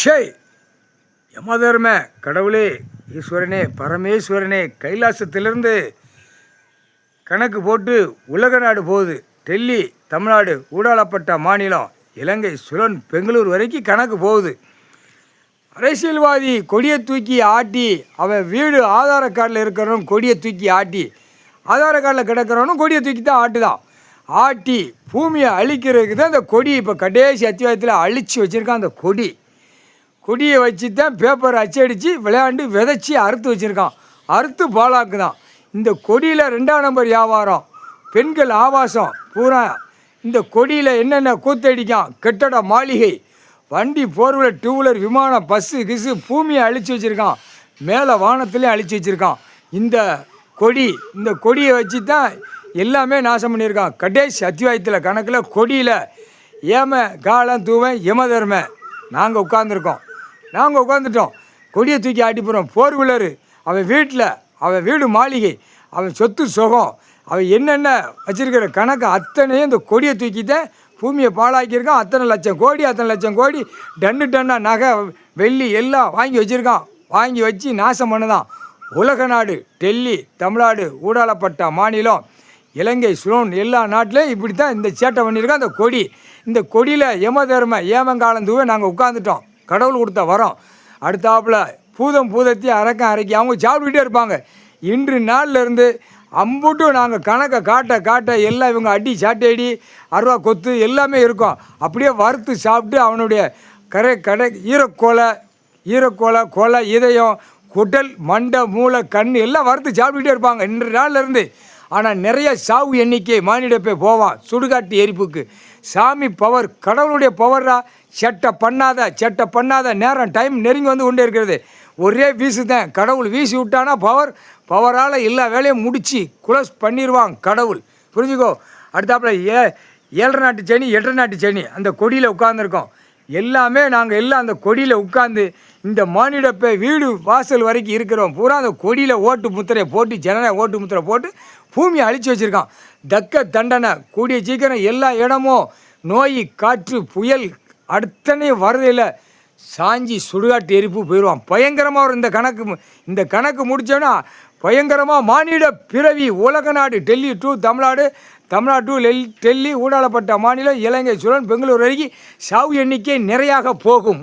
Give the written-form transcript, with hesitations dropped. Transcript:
ஷய் யமதர்ம கடவுளே, ஈஸ்வரனே, பரமேஸ்வரனே, கைலாசத்திலிருந்து கணக்கு போட்டு உலக நாடு போகுது. டெல்லி தமிழ்நாடு, ஊடாளப்பட்ட மாநிலம், இலங்கை சுழன் பெங்களூர் வரைக்கும் கணக்கு போகுது. அரசியல்வாதி கொடியை தூக்கி ஆட்டி, அவன் வீடு ஆதார கார்டில் இருக்கிறவனும் கொடியை தூக்கி ஆட்டி, ஆதார கார்டில் கிடக்கிறவனும் கொடியை தூக்கி தான் ஆட்டுதான். ஆட்டி பூமியை அழிக்கிறதுக்கு தான் இந்த கொடி இப்போ கடைசி அத்தியாயத்தில் அழித்து வச்சுருக்கான். அந்த கொடியை வச்சு தான் பேப்பர் அச்சடித்து விளையாண்டு விதைச்சி அறுத்து வச்சுருக்கான். அறுத்து பாலாக்குதான். இந்த கொடியில் 2ஆம் நம்பர் வியாபாரம், பெண்கள் ஆபாசம் பூரா. இந்த கொடியில் என்னென்ன கூத்தடிக்கான், கட்டட மாளிகை, வண்டி, போர்வீலர், 2 வீலர், விமானம், பஸ்ஸு கிசு பூமியை அழித்து வச்சுருக்கான். மேலே வானத்துலேயும் அழித்து வச்சுருக்கான். இந்த கொடியை வச்சு தான் எல்லாமே நாசம் பண்ணியிருக்கான். கடைசி அத்தியாயத்தில் கணக்கில் கொடியில் ஏம காலம் தூவன் யமதர்ம நாங்கள் உட்காந்துட்டோம். கொடியை தூக்கி ஆட்டி போகிறோம். 4 வீலரு, அவன் வீடு மாளிகை, அவன் சொத்து சுகம், அவன் என்னென்ன வச்சுருக்கிற கணக்கு அத்தனையும் இந்த கொடியை தூக்கி தான் பூமியை பாழாக்கியிருக்கான். அத்தனை லட்சம் கோடி டன்னா நகை வெள்ளி எல்லாம் வாங்கி வச்சுருக்கான். வாங்கி வச்சு நாசம் பண்ணுதான். உலக நாடு டெல்லி தமிழ்நாடு, ஊடாளப்பட்ட மாநிலம், இலங்கை சுலோன் எல்லா நாட்டிலையும் இப்படி தான் இந்த சேட்டை பண்ணியிருக்கான். இந்த கொடியில் யமதர்ம ஏமங்காலந்தூவை நாங்கள் உட்காந்துட்டோம். கடவுள் கொடுத்த வரோம். அடுத்தாப்புல பூதத்தி அரைக்கி அவங்க சாப்பிட்டுக்கிட்டே இருப்பாங்க. இன்று நாள்லேருந்து அம்புட்டும் நாங்கள் கணக்கை காட்ட எல்லாம் இவங்க அடி சாட்டை அருவா கொத்து எல்லாமே இருக்கும். அப்படியே வறுத்து சாப்பிட்டு அவனுடைய ஈரக்கோலை கொலை, இதயம், குடல், மண்டை, மூளை, கண் எல்லாம் வறுத்து சாப்பிட்டுக்கிட்டே இருப்பாங்க இன்று நாள்லேருந்து. ஆனால் நிறைய சாவு எண்ணிக்கை மானிடப்பே போவான் சுடுகாட்டு எரிப்புக்கு. சாமி பவர், கடவுளுடைய பவரா. செட்டை பண்ணாத நேரம் டைம் நெருங்கி வந்து கொண்டே இருக்கிறது. ஒரே வீசு தான். கடவுள் வீசி விட்டானா பவரால் எல்லா வேலையும் முடித்து குளோஸ் பண்ணிடுவான் கடவுள். புரிஞ்சுக்கோ. அடுத்தாப்புல 7 நாட்டு சனி 8 நாட்டு சனி அந்த கொடியில் உட்காந்துருக்கோம். எல்லாமே நாங்கள் எல்லாம் அந்த கொடியில் உட்காந்து இந்த மானிடப்பை வீடு வாசல் வரைக்கும் இருக்கிறோம். பூரா அந்த கொடியில் ஓட்டு முத்திரை போட்டு ஜனநாயக ஓட்டு முத்திரை போட்டு பூமியை அழித்து வச்சுருக்கான். தக்க தண்டனை கூடிய சீக்கிரம் எல்லா இடமும் நோய், காற்று, புயல் அடுத்தனையும் வரதில்லை. சாஞ்சி சுடுகாட்டு எரிப்பு போயிடுவான். பயங்கரமாக வரும் இந்த கணக்கு முடித்தோன்னா பயங்கரமாக மானிட பிறவி. உலக நாடு டெல்லி டு தமிழ்நாடு டு டெல்லி, ஊடாளப்பட்ட மாநிலம், இலங்கை சுழன் பெங்களூர் வரைக்கும் சாவு எண்ணிக்கை நிறையாக போகும்.